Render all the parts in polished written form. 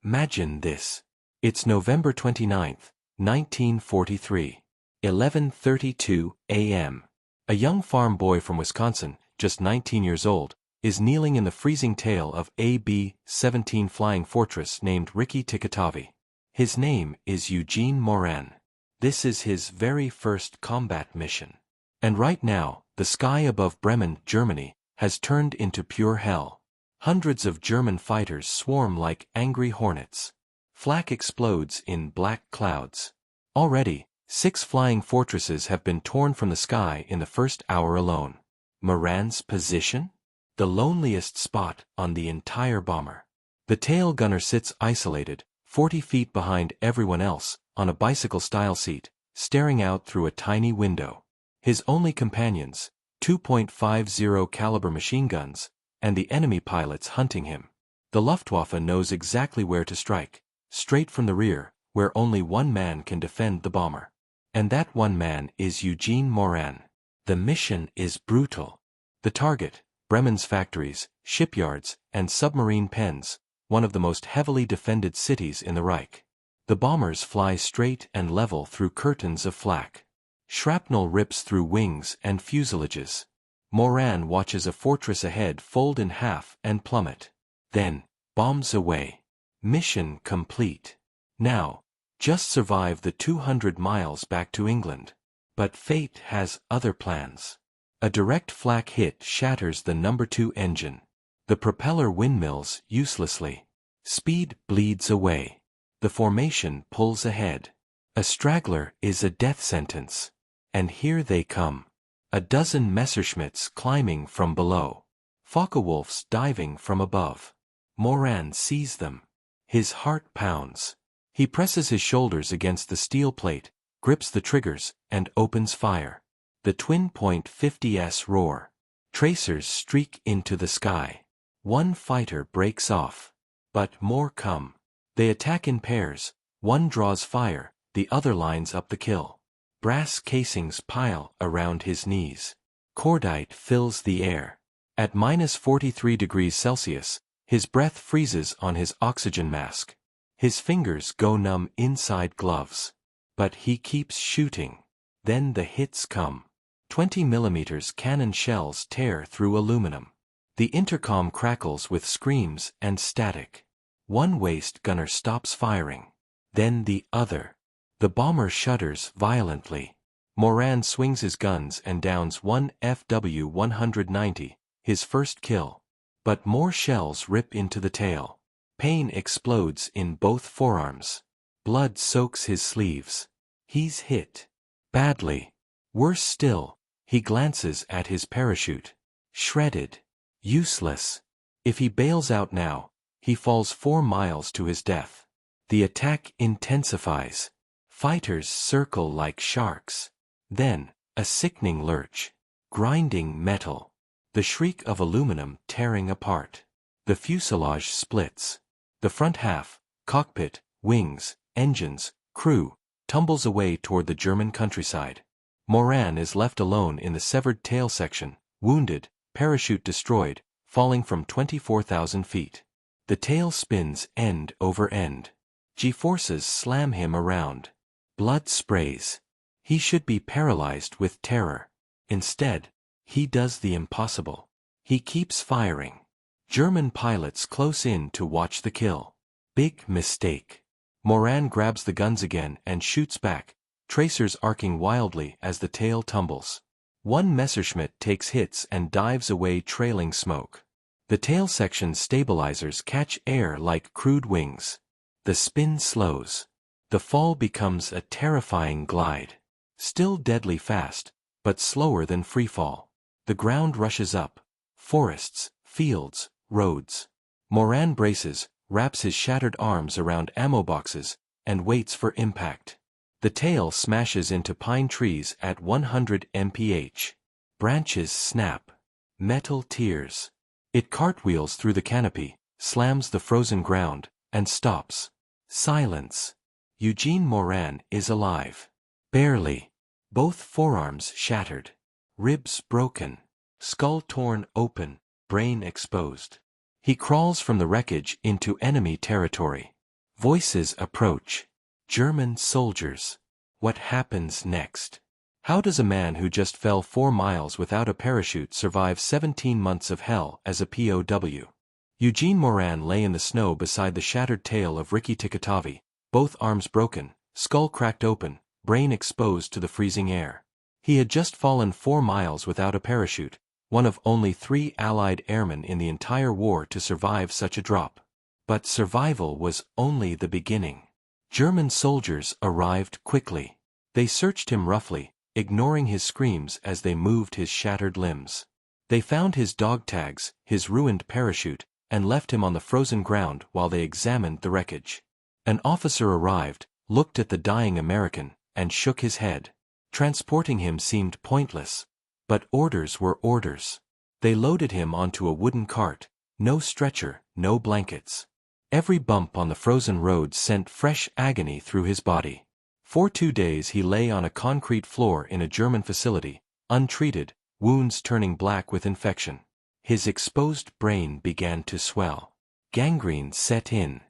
Imagine this. It's November 29th, 1943. 11:32 a.m. A young farm boy from Wisconsin, just 19 years old, is kneeling in the freezing tail of a B-17 flying fortress named Ricky Tikitavi. His name is Eugene Moran. This is his very first combat mission. And right now, the sky above Bremen, Germany, has turned into pure hell. Hundreds of German fighters swarm like angry hornets. Flak explodes in black clouds. Already, 6 flying fortresses have been torn from the sky in the first hour alone. Moran's position? The loneliest spot on the entire bomber. The tail gunner sits isolated, 40 feet behind everyone else, on a bicycle-style seat, staring out through a tiny window. His only companions, 2.50 caliber machine guns, and the enemy pilots hunting him. The Luftwaffe knows exactly where to strike, straight from the rear, where only one man can defend the bomber. And that one man is Eugene Moran. The mission is brutal. The target, Bremen's factories, shipyards, and submarine pens, one of the most heavily defended cities in the Reich. The bombers fly straight and level through curtains of flak. Shrapnel rips through wings and fuselages. Moran watches a fortress ahead fold in half and plummet. Then, bombs away. Mission complete. Now, just survive the 200 miles back to England. But fate has other plans. A direct flak hit shatters the No. 2 engine. The propeller windmills uselessly. Speed bleeds away. The formation pulls ahead. A straggler is a death sentence. And here they come. A dozen Messerschmitts climbing from below. Focke-Wulfs diving from above. Moran sees them. His heart pounds. He presses his shoulders against the steel plate, grips the triggers, and opens fire. The twin .50s roar. Tracers streak into the sky. One fighter breaks off. But more come. They attack in pairs. One draws fire, the other lines up the kill. Brass casings pile around his knees. Cordite fills the air. At -43 degrees Celsius, his breath freezes on his oxygen mask. His fingers go numb inside gloves. But he keeps shooting. Then the hits come. 20mm cannon shells tear through aluminum. The intercom crackles with screams and static. One waist gunner stops firing. Then the other. The bomber shudders violently. Moran swings his guns and downs one FW-190, his first kill. But more shells rip into the tail. Pain explodes in both forearms. Blood soaks his sleeves. He's hit. Badly. Worse still, he glances at his parachute. Shredded. Useless. If he bails out now, he falls 4 miles to his death. The attack intensifies. Fighters circle like sharks. Then, a sickening lurch. Grinding metal. The shriek of aluminum tearing apart. The fuselage splits. The front half, cockpit, wings, engines, crew, tumbles away toward the German countryside. Moran is left alone in the severed tail section, wounded, parachute destroyed, falling from 24,000 feet. The tail spins end over end. G-forces slam him around. Blood sprays. He should be paralyzed with terror. Instead, he does the impossible. He keeps firing. German pilots close in to watch the kill. Big mistake. Moran grabs the guns again and shoots back, tracers arcing wildly as the tail tumbles. One Messerschmitt takes hits and dives away trailing smoke. The tail section stabilizers catch air like crude wings. The spin slows. The fall becomes a terrifying glide. Still deadly fast, but slower than freefall. The ground rushes up. Forests, fields, roads. Moran braces, wraps his shattered arms around ammo boxes, and waits for impact. The tail smashes into pine trees at 100 mph. Branches snap. Metal tears. It cartwheels through the canopy, slams the frozen ground, and stops. Silence. Eugene Moran is alive. Barely. Both forearms shattered. Ribs broken. Skull torn open, brain exposed. He crawls from the wreckage into enemy territory. Voices approach. German soldiers. What happens next? How does a man who just fell 4 miles without a parachute survive 17 months of hell as a POW? Eugene Moran lay in the snow beside the shattered tail of Ricky Tikitavi, both arms broken, skull cracked open, brain exposed to the freezing air. He had just fallen 4 miles without a parachute, one of only 3 Allied airmen in the entire war to survive such a drop. But survival was only the beginning. German soldiers arrived quickly. They searched him roughly, ignoring his screams as they moved his shattered limbs. They found his dog tags, his ruined parachute, and left him on the frozen ground while they examined the wreckage. An officer arrived, looked at the dying American, and shook his head. Transporting him seemed pointless. But orders were orders. They loaded him onto a wooden cart, no stretcher, no blankets. Every bump on the frozen road sent fresh agony through his body. For 2 days he lay on a concrete floor in a German facility, untreated, wounds turning black with infection. His exposed brain began to swell. Gangrene set in.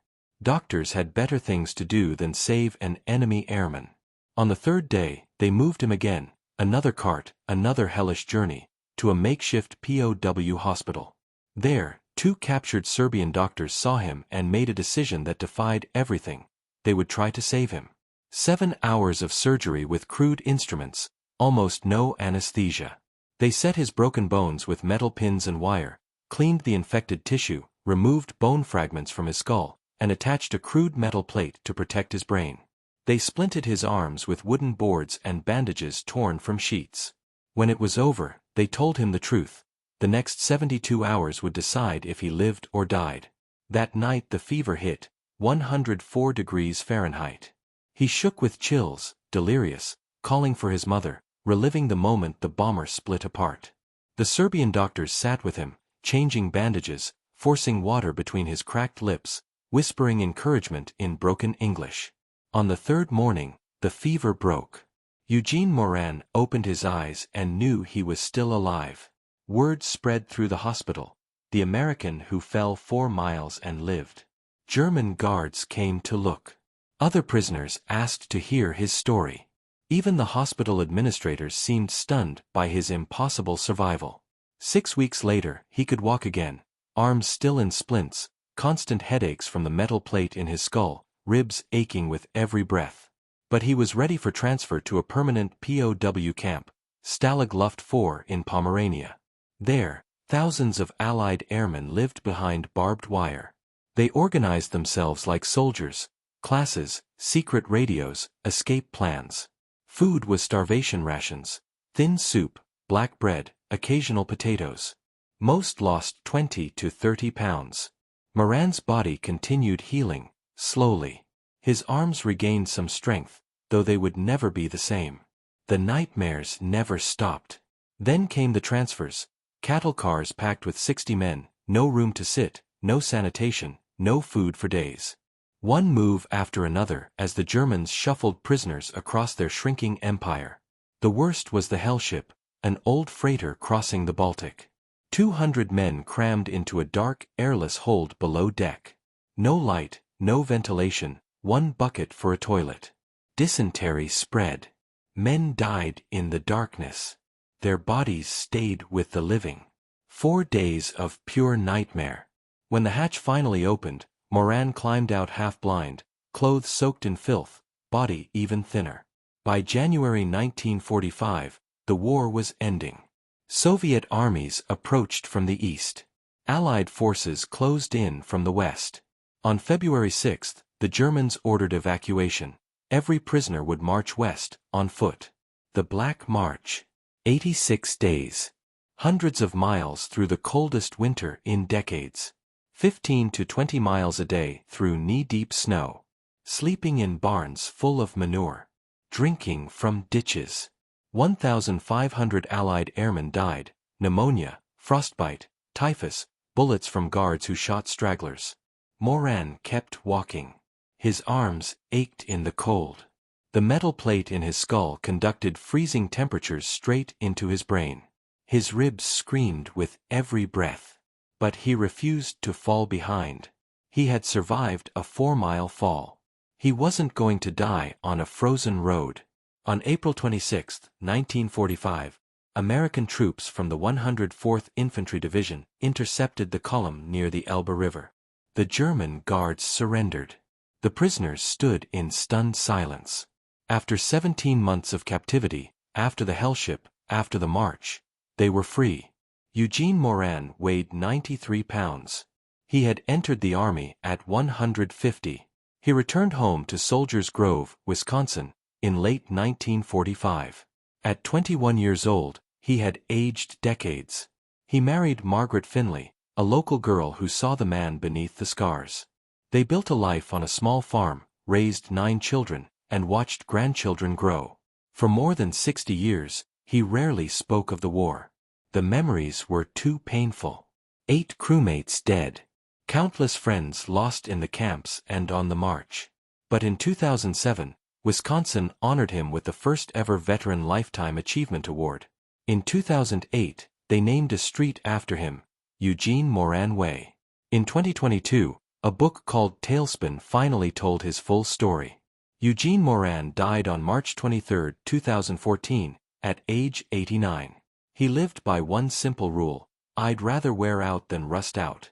Doctors had better things to do than save an enemy airman. On the 3rd day, they moved him again, another cart, another hellish journey, to a makeshift POW hospital. There, 2 captured Serbian doctors saw him and made a decision that defied everything. They would try to save him. 7 hours of surgery with crude instruments, almost no anesthesia. They set his broken bones with metal pins and wire, cleaned the infected tissue, removed bone fragments from his skull, and attached a crude metal plate to protect his brain. They splinted his arms with wooden boards and bandages torn from sheets. When it was over, they told him the truth. The next 72 hours would decide if he lived or died. That night the fever hit, 104 degrees Fahrenheit. He shook with chills, delirious, calling for his mother, reliving the moment the bomber split apart. The Serbian doctors sat with him, changing bandages, forcing water between his cracked lips, whispering encouragement in broken English. On the 3rd morning, the fever broke. Eugene Moran opened his eyes and knew he was still alive. Word spread through the hospital. The American who fell 4 miles and lived. German guards came to look. Other prisoners asked to hear his story. Even the hospital administrators seemed stunned by his impossible survival. 6 weeks later, he could walk again, arms still in splints, constant headaches from the metal plate in his skull, ribs aching with every breath. But he was ready for transfer to a permanent POW camp, Stalag Luft 4 in Pomerania. There, thousands of Allied airmen lived behind barbed wire. They organized themselves like soldiers, classes, secret radios, escape plans. Food was starvation rations, thin soup, black bread, occasional potatoes. Most lost 20 to 30 pounds. Moran's body continued healing, slowly. His arms regained some strength, though they would never be the same. The nightmares never stopped. Then came the transfers. Cattle cars packed with 60 men, no room to sit, no sanitation, no food for days. One move after another as the Germans shuffled prisoners across their shrinking empire. The worst was the hellship, an old freighter crossing the Baltic. 200 men crammed into a dark, airless hold below deck. No light, no ventilation, 1 bucket for a toilet. Dysentery spread. Men died in the darkness. Their bodies stayed with the living. 4 days of pure nightmare. When the hatch finally opened, Moran climbed out half-blind, clothes soaked in filth, body even thinner. By January 1945, the war was ending. Soviet armies approached from the east. Allied forces closed in from the west. On February 6, the Germans ordered evacuation. Every prisoner would march west, on foot. The Black March. 86 days. Hundreds of miles through the coldest winter in decades. 15 to 20 miles a day through knee-deep snow. Sleeping in barns full of manure. Drinking from ditches. 1,500 Allied airmen died, pneumonia, frostbite, typhus, bullets from guards who shot stragglers. Moran kept walking. His arms ached in the cold. The metal plate in his skull conducted freezing temperatures straight into his brain. His ribs screamed with every breath. But he refused to fall behind. He had survived a 4-mile fall. He wasn't going to die on a frozen road. On April 26, 1945, American troops from the 104th Infantry Division intercepted the column near the Elbe River. The German guards surrendered. The prisoners stood in stunned silence. After 17 months of captivity, after the hellship, after the march, they were free. Eugene Moran weighed 93 pounds. He had entered the Army at 150. He returned home to Soldiers Grove, Wisconsin, in late 1945. At 21 years old, he had aged decades. He married Margaret Finley, a local girl who saw the man beneath the scars. They built a life on a small farm, raised 9 children, and watched grandchildren grow. For more than 60 years, he rarely spoke of the war. The memories were too painful. 8 crewmates dead. Countless friends lost in the camps and on the march. But in 2007, Wisconsin honored him with the first ever Veteran Lifetime Achievement Award. In 2008, they named a street after him, Eugene Moran Way. In 2022, a book called Tailspin finally told his full story. Eugene Moran died on March 23, 2014, at age 89. He lived by one simple rule: I'd rather wear out than rust out.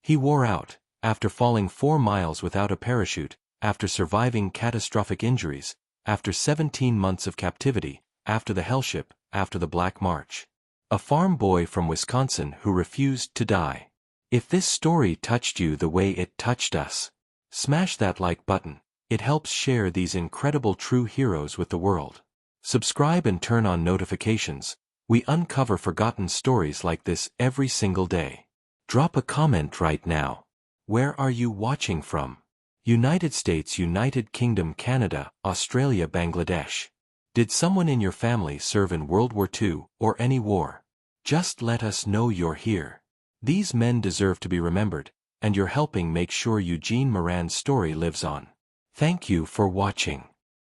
He wore out, after falling 4 miles without a parachute, after surviving catastrophic injuries, after 17 months of captivity, after the hellship, after the Black March. A farm boy from Wisconsin who refused to die. If this story touched you the way it touched us, smash that like button. It helps share these incredible true heroes with the world. Subscribe and turn on notifications. We uncover forgotten stories like this every single day. Drop a comment right now. Where are you watching from? United States, United Kingdom, Canada, Australia, Bangladesh. Did someone in your family serve in World War II or any war? Just let us know you're here. These men deserve to be remembered, and you're helping make sure Eugene Moran's story lives on. Thank you for watching.